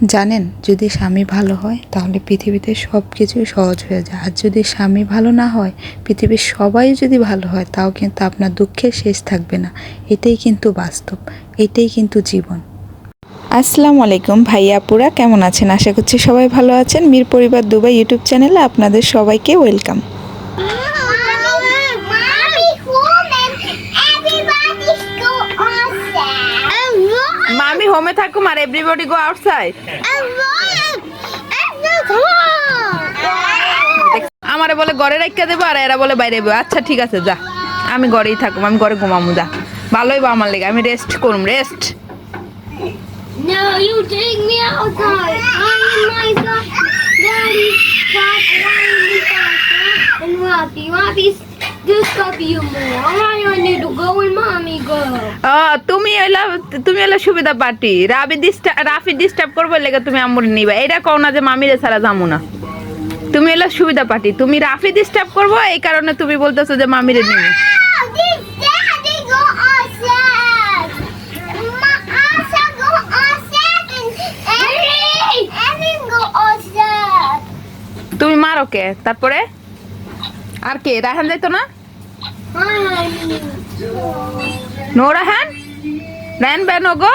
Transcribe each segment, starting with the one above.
জানেন, যদি স্বামী ভালো হয় তাহলে পৃথিবীতে সব কিছুই সহজ হয়ে যায়। আর যদি স্বামী ভালো না হয়, পৃথিবীর সবাই যদি ভালো হয়, তাও কিন্তু আপনার দুঃখের শেষ থাকবে না। এটাই কিন্তু বাস্তব, এটাই কিন্তু জীবন। আসসালামু আলাইকুম ভাইয়া আপুরা, কেমন আছেন? আশা করছি সবাই ভালো আছেন। মীর পরিবার দুবাই ইউটিউব চ্যানেলে আপনাদের সবাইকে ওয়েলকাম। Mommy home থাকুম আর everybody go outside. আমারে বলে ঘরে রাখতে দেবো আর এরা বলে বাইরে দেবো। আচ্ছা ঠিক আছে, যা, আমি ঘরেই থাকুম, আমি ঘরে ঘুমামু, যা, ভালোই বা আমার লেগে, আমি রেস্ট করুম, rest. No, you take me outside. I'm my son. Daddy, and Rafi's disturb you more. I need to go and mommy go. তুমি এলা সুবিধা পার্টি। রাফি ডিস্টার্ব করবো লেগে তুমি আম্মুর নিবা, এটা কও না যে মামিরে ছাড়া যামু না। তুমি এলা সুবিধা পার্টি, তুমি রাফি ডিস্টার্ব করবো এই কারণে তুমি বলতেছো যে মামিরে নিবে। Daddy go outside. Asa go outside and go outside. তুমি মারো কে? তারপরে আর কে? রাহান যাইতো না? নো রাহান, রাহান বেন গো,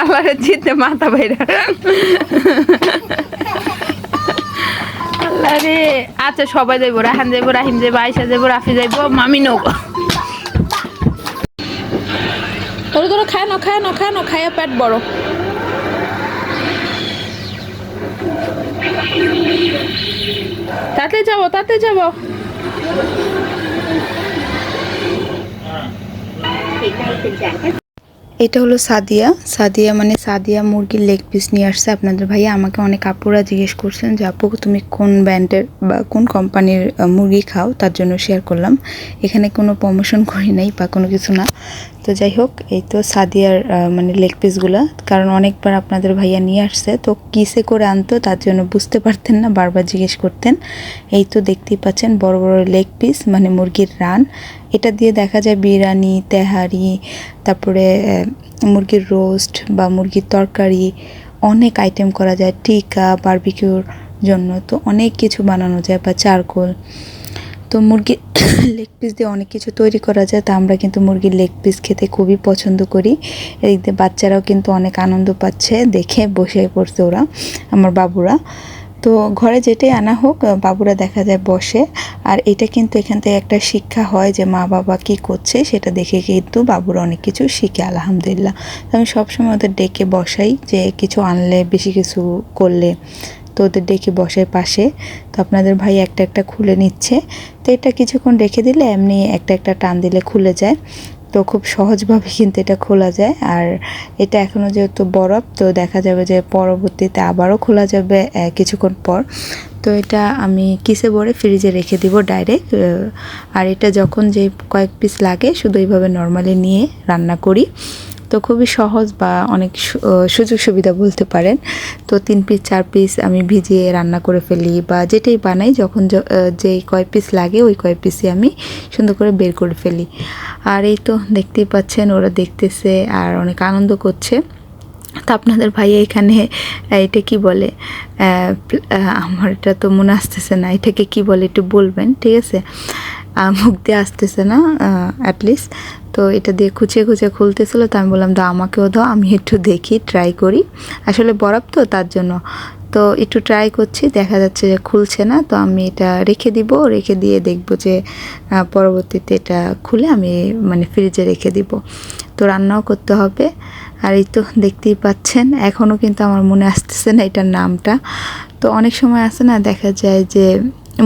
আবার জিতে মাথা বাইরা। আল্লাহ রে। আচ্ছা সবাই যাইবো, রাহান যাইবো, রাহিম যাইবো, আয়সা যাইবো, রাফি যাইবো, মামি নগো। তোর তোর খায় খায়া পেট বড়। তাতে যাবো। এটা হলো সাদিয়া মানে সাদিয়া মুরগির লেগ পিস নিয়ে আসছে আপনাদের ভাইয়া। আমাকে অনেক আপুরা জিজ্ঞেস করছেন যে আপু তুমি কোন ব্র্যান্ডের বা কোন কোম্পানির মুরগি খাও, তার জন্য শেয়ার করলাম। এখানে কোনো প্রমোশন করি নাই বা কোনো কিছু না। তো যাই হোক, এই তো সাদিয়ার মানে লেগ পিসগুলো, কারণ অনেকবার আপনাদের ভাইয়া নিয়ে আসছে, তো কিসে করে আনতো তার জন্য বুঝতে পারতেন না, বারবার জিজ্ঞেস করতেন। এই তো দেখতেই পাচ্ছেন বড় বড় লেগ পিস মানে মুরগির রান। এটা দিয়ে দেখা যায় বিরিয়ানি, তেহারি, তারপরে মুরগির রোস্ট বা মুরগির তরকারি, অনেক আইটেম করা যায়। টিক্কা, বারবিকিউর জন্য তো অনেক কিছু বানানো যায়, বা চারকোল। তো মুরগির লেগ পিস দিয়ে অনেক কিছু তৈরি করা যায়। তো আমরা কিন্তু মুরগির লেগ পিস খেতে খুবই পছন্দ করি। এদিক দিয়ে বাচ্চারাও কিন্তু অনেক আনন্দ পাচ্ছে, দেখে বসে পড়ছে ওরা, আমার বাবুরা। তো ঘরে যেটাই আনা হোক, বাবুরা দেখা যায় বসে। আর এটা কিন্তু এখান থেকে একটা শিক্ষা হয় যে মা বাবা কী করছে সেটা দেখে কিন্তু বাবুরা অনেক কিছু শিখে, আলহামদুলিল্লাহ। তো আমি সবসময় ওদের ডেকে বসাই, যে কিছু আনলে, বেশি কিছু করলে তো ওদের ডেকে বসাই পাশে। তো আপনাদের ভাই একটা একটা খুলে নিচ্ছে। তো এটা কিছুক্ষণ রেখে দিলে এমনি একটা একটা টান দিলে খুলে যায়। তো খুব সহজভাবে কিন্তু এটা খোলা যায়। আর এটা এখনও যেহেতু বরফ, তো দেখা যাবে যে পরবর্তীতে আবারও খোলা যাবে কিছুক্ষণ পর। তো এটা আমি কিসে ভরে ফ্রিজে রেখে দিব ডাইরেক্ট। আর এটা যখন যে কয়েক পিস লাগে শুধু এইভাবে নর্মালি নিয়ে রান্না করি। তো খুবই সহজ বা অনেক সুযোগ সুবিধা বলতে পারেন। তো 3 পিস 4 পিস আমি ভিজিয়ে রান্না করে ফেলি, বা যেটাই বানাই যখন যেই কয় পিস লাগে ওই কয় পিসই আমি সুন্দর করে বের করে ফেলি। আর এই তো দেখতেই পাচ্ছেন ওরা দেখতেছে আর অনেক আনন্দ করছে। তো আপনাদের ভাইয়া এখানে এটা কি বলে, আমার এটা তো মনে আসতেছে না, এটাকে কি বলে একটু বলবেন, ঠিক আছে? মুখ দিয়ে আসতেছে না অ্যাটলিস্ট। তো এটা দিয়ে খুঁচিয়ে খুলতেছিল, তো আমি বললাম দাও, আমাকেও দাও, আমি একটু দেখি, ট্রাই করি। আসলে বরফ তো তার জন্য তো একটু ট্রাই করছি, দেখা যাচ্ছে যে খুলছে না। তো আমি এটা রেখে দিয়ে দেখবো যে পরবর্তীতে এটা খুলে আমি মানে ফ্রিজে রেখে দিব। তো রান্নাও করতে হবে। আর এই তো দেখতেই পাচ্ছেন, এখনও কিন্তু আমার মনে আসতেছে না এটার নামটা। তো অনেক সময় আসে না, দেখা যায় যে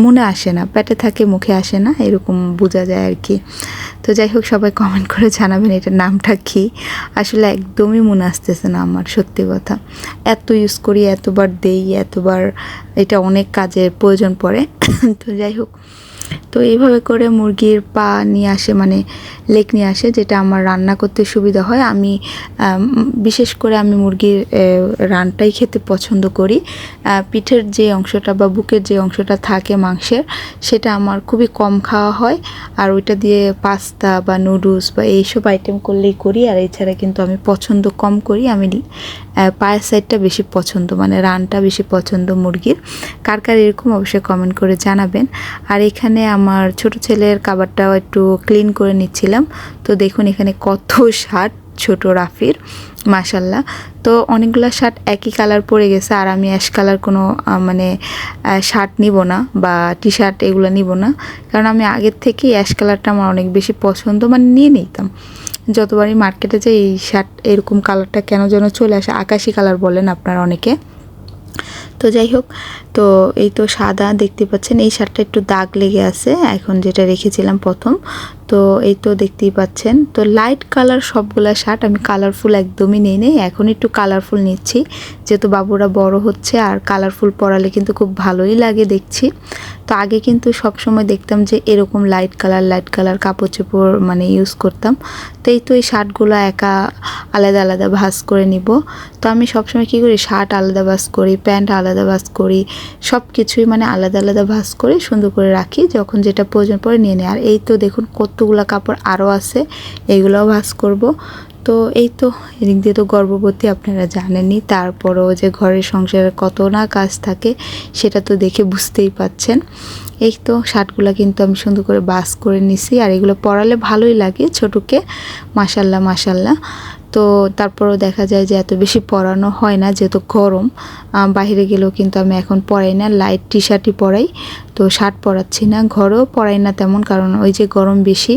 মনে আসে না, পেটে থাকে মুখে আসে না, এরকম বোঝা যায় আর কি। তো যাই হোক, সবাই কমেন্ট করে জানাবেন এটার নামটা কি। আসলে একদমই মনে আসতেছে না আমার, সত্যি কথা। এত ইউজ করি, এতবার দেই, এতবার, এটা অনেক কাজের প্রয়োজন পড়ে। তো যাই হোক, তো এইভাবে করে মুরগির পা নিয়ে আসে, মানে লেগ নিয়ে আসে, যেটা আমার রান্না করতে সুবিধা হয়। আমি বিশেষ করে আমি মুরগির রানটাই খেতে পছন্দ করি। পিঠের যে অংশটা বা বুকের যে অংশটা থাকে মাংসের, সেটা আমার খুবই কম খাওয়া হয়। আর ওইটা দিয়ে পাস্তা বা নুডলস বা এইসব আইটেম করলেই করি। আর এছাড়া কিন্তু আমি পছন্দ কম করি, আমি পায়ের সাইডটা বেশি পছন্দ, মানে রানটা বেশি পছন্দ মুরগির। কার কার এরকম অবশ্যই কমেন্ট করে জানাবেন। আর এখানে আমার ছোট ছেলের খাবারটাও একটু ক্লিন করে নিচ্ছিলাম। তো দেখুন এখানে কত শার্ট ছোট রাফির, মাশাল্লাহ। তো অনেকগুলো শার্ট একই কালার পরে গেছে, আর আমি অ্যাশ কালার কোনো মানে শার্ট নিব না বা টি শার্ট এগুলো নিব না, কারণ আমি আগের থেকেই অ্যাশ কালারটা আমার অনেক বেশি পছন্দ, মানে নিয়ে নিতাম। যতবারই মার্কেটে যাই এই শার্ট এরকম কালারটা কেন যেন চলে আসে, আকাশি কালার বলেন আপনারা অনেকে। তো যাই হোক, তো এই তো সাদা দেখতে পাচ্ছেন, এই শার্টটা একটু দাগ লেগে আছে এখন, যেটা রেখেছিলাম প্রথম। তো এই তো দেখতেই পাচ্ছেন, তো লাইট কালার সবগুলা শার্ট আমি কালারফুল একদমই নেই, এখন একটু কালারফুল নিচ্ছি, যেহেতু বাবুরা বড় হচ্ছে, আর কালারফুল পরালে কিন্তু খুব ভালোই লাগে দেখছি। তো আগে কিন্তু সবসময় দেখতাম যে এরকম লাইট কালার কাপড় চোপড় মানে ইউজ করতাম। তো এই তো এই শার্টগুলো একা আলাদা আলাদা ভাঁজ করে নিব। তো আমি সবসময় কী করি, শার্ট আলাদা ভাঁজ করি, প্যান্ট আলাদা ভাঁজ করি, সব কিছুই মানে আলাদা আলাদা ভাঁজ করে সুন্দর করে রাখি, যখন যেটা প্রয়োজন পড়ে নিয়ে নিই। আর এই তো দেখুন কতগুলো কাপড় আরও আছে, এইগুলোও ভাঁজ করব। তো এই তো এদিক দিয়ে তো গর্ভবতী আপনারা জানেনই, তারপরেও যে ঘরের সংসারে কত না কাজ থাকে সেটা তো দেখে বুঝতেই পাচ্ছেন। এই তো শার্টগুলো কিন্তু আমি সুন্দর করে বাস করে নিছি, আর এগুলো পরালে ভালোই লাগে ছোটকে, মাশাল্লাহ মাশাল্লাহ। তো তারপরেও দেখা যায় যে এত বেশি পরানো হয় না, যেহেতু গরম। বাইরে গেলেও কিন্তু আমি এখন পরাই না, লাইট টি শার্টই পরাই। তো শার্ট পরাচ্ছি না, ঘরেও পরাই না তেমন, কারণ ওই যে গরম বেশি।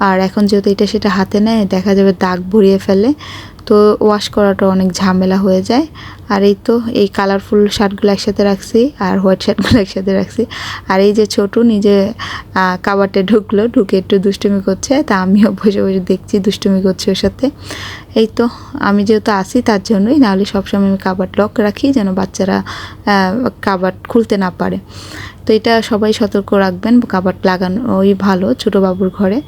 আর এখন যেহেতু এটা সেটা হাতে নেয়, দেখা যাবে দাগ ভরিয়ে ফেলে, তো ওয়াশ করাটা অনেক ঝামেলা হয়ে যায়। আর এই তো এই কালারফুল শার্টগুলো একসাথে রাখছি, আর হোয়াইট শার্টগুলো একসাথে রাখছি। আর এই যে ছোটো নিজে কাবাটে ঢুকে একটু দুষ্টুমি করছে, তা আমিও বসে বসে দেখছি দুষ্টুমি করছি ওর সাথে। এই তো আমি যেহেতু আসি তার জন্যই, নাহলে সবসময় আমি কাবাট লক রাখি, যেন বাচ্চারা কাবাট খুলতে না পারে। তো এটা সবাই সতর্ক রাখবেন, কাবাট লাগানোই ভালো ছোটো বাবুর ঘরে।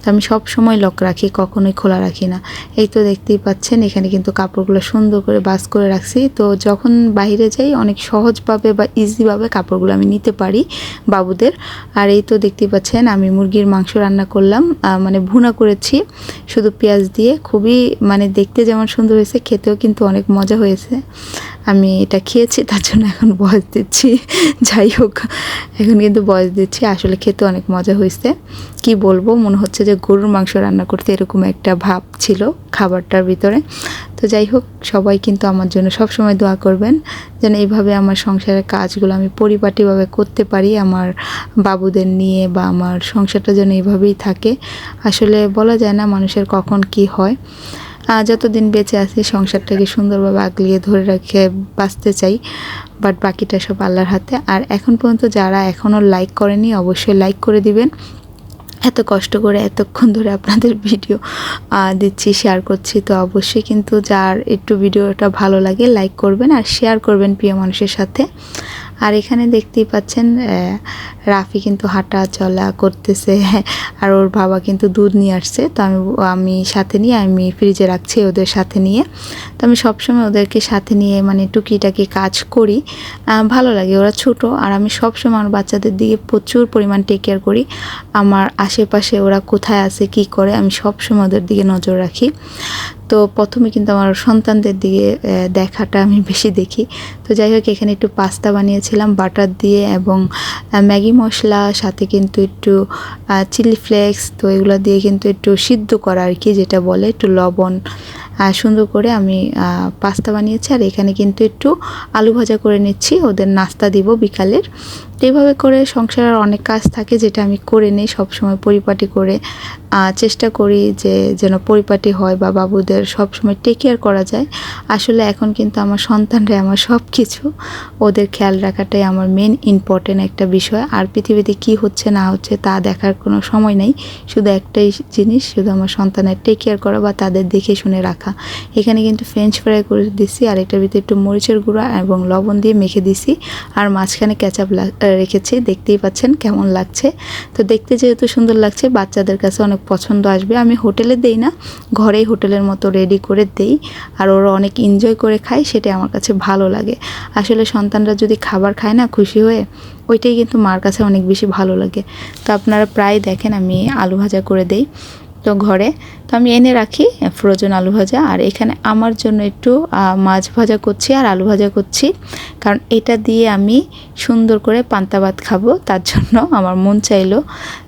তো আমি সব সময় লক রাখি, কখনোই খোলা রাখি না। এই তো দেখতেই পাচ্ছেন এখানে কিন্তু কাপড়গুলো সুন্দর করে বাস করে রাখছি। তো যখন বাইরে যাই অনেক সহজভাবে বা ইজিভাবে কাপড়গুলো আমি নিতে পারি বাবুদের। আর এই তো দেখতেই পাচ্ছেন আমি মুরগির মাংস রান্না করলাম, মানে ভুনা করেছি শুধু পেঁয়াজ দিয়ে, খুবই মানে দেখতে যেমন সুন্দর হয়েছে, খেতেও কিন্তু অনেক মজা হয়েছে। আমি এটা খেয়েছি, তার জন্য এখন বয়স দিচ্ছি। যাই হোক, এখন কিন্তু বয়স দিচ্ছি, আসলে খেতে অনেক মজা হয়েছে। কি বলবো, মনে হচ্ছে যে গরুর মাংস রান্না করতে, এরকম একটা ভাব ছিল খাবারটার ভিতরে। তো যাই হোক, সবাই কিন্তু আমার জন্য সব সময় দোয়া করবেন, যেন এইভাবে আমার সংসারের কাজগুলো আমি পরিপাটিভাবে করতে পারি, আমার বাবুদের নিয়ে, বা আমার সংসারটা যেন এইভাবেই থাকে। আসলে বলা যায় না মানুষের কখন কি হয়। যতদিন বেঁচে আছি সংসারটাকে সুন্দরভাবে আগলিয়ে ধরে রেখে বাঁচতে চাই, বাট বাকিটা সব আল্লাহর হাতে। আর এখন পর্যন্ত যারা এখনও লাইক করেনি, অবশ্যই লাইক করে দিবেন। এত কষ্ট করে এতক্ষণ ধরে আপনাদের ভিডিও দিচ্ছি, শেয়ার করছি, তো অবশ্যই কিন্তু যার একটু ভিডিওটা ভালো লাগে লাইক করবেন আর শেয়ার করবেন প্রিয় মানুষের সাথে। আর এখানে দেখতেই পাচ্ছেন রাফি কিন্তু হাঁটা চলা করতেছে, আর ওর বাবা কিন্তু দুধ নিয়ে আসছে। তো আমি সাথে নিয়ে আমি ফ্রিজে রাখছি ওদের সাথে নিয়ে। তো আমি সবসময় ওদেরকে সাথে নিয়ে মানে টুকিটাকি কাজ করি, ভালো লাগে। ওরা ছোট, আর আমি সবসময় আমার বাচ্চাদের দিকে প্রচুর পরিমাণ টেক কেয়ার করি। আমার আশেপাশে ওরা কোথায় আছে কি করে, আমি সবসময় ওদের দিকে নজর রাখি। তো প্রথমে কিন্তু আমার সন্তানদের দিকে দেখাটা আমি বেশি দেখি। তো যাই হোক, এখানে একটু পাস্তা বানিয়েছিলাম বাটার দিয়ে, এবং ম্যাগি মশলা, সাথে কিন্তু একটু চিলি ফ্লেক্স, তো এগুলো দিয়ে কিন্তু একটু সিদ্ধ করা আর কি, যেটা বলে একটু লবণ, সুন্দর করে আমি পাস্তা বানিয়েছি। আর এখানে কিন্তু একটু আলু ভাজা করে নিচ্ছি, ওদের নাস্তা দিব বিকালের। তো এইভাবে করে সংসারের অনেক কাজ থাকে, যেটা আমি করে নিই সবসময় পরিপাটি করে, চেষ্টা করি যে যেন পরিপাটি হয় বা বাবুদের সবসময় টেক কেয়ার করা যায়। আসলে এখন কিন্তু আমার সন্তানরাই আমার সব কিছু, ওদের খেয়াল রাখাটাই আমার মেন ইম্পর্টেন্ট একটা বিষয়। আর পৃথিবীতে কি হচ্ছে না হচ্ছে তা দেখার কোনো সময় নেই, শুধু একটাই জিনিস, শুধু আমার সন্তানের টেক কেয়ার করা বা তাদের দেখে শুনে রাখা। এখানে কিন্তু ফ্রেঞ্চ ফ্রাই করে দিছি, আর এটার ভিতরে একটু মরিচের গুঁড়া এবং লবণ দিয়ে মেখে দিছি, আর মাঝখানে কেচাপ রেখেছি। দেখতেই পাচ্ছেন কেমন লাগছে। তো দেখতে যেহেতু সুন্দর লাগছে, বাচ্চাদের কাছে অনেক পছন্দ আসবে। আমি হোটেলে দেই না, ঘরেই হোটেলের মতো রেডি করে দেই, আর ওরা অনেক এনজয় করে খায়, সেটাই আমার কাছে ভালো লাগে। আসলে সন্তানরা যদি খাবার খায় না খুশি হয়ে, ওইটাই কিন্তু মার কাছে অনেক বেশি ভালো লাগে। তো আপনারা প্রায় দেখেন আমি আলু ভাজা করে দেই তো ঘরে, তো আমি এনে রাখি ফ্রোজেন আলু ভাজা। আর এখানে আমার জন্য একটু মাছ ভাজা করছি আর আলু ভাজা করছি, কারণ এটা দিয়ে আমি সুন্দর করে পান্তা ভাত খাবো, তার জন্য আমার মন চাইলো।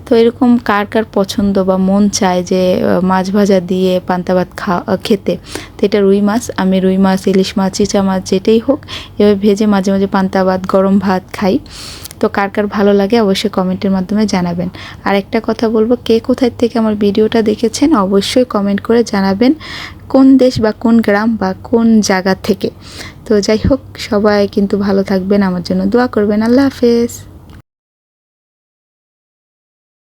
তো এরকম কার কার পছন্দ বা মন চায় যে মাছ ভাজা দিয়ে পান্তা ভাত খেতে, তো এটা রুই মাছ, আমি রুই মাছ, ইলিশ মাছ, চিচা মাছ যেটাই হোক এভাবে ভেজে মাঝে মাঝে পান্তা ভাত, গরম ভাত খাই। তো কার কার ভালো লাগে অবশ্যই কমেন্টের মাধ্যমে জানাবেন। আর একটা কথা বলবো, কে কোথায় থেকে আমার ভিডিওটা দেখেছেন অবশ্যই কমেন্ট করে জানাবেন, কোন দেশ বা কোন গ্রাম বা কোন জায়গা থেকে। তো যাই হোক, সবাই কিন্তু ভালো থাকবেন, আমার জন্য দোয়া করবেন। আল্লাহ হাফেজ।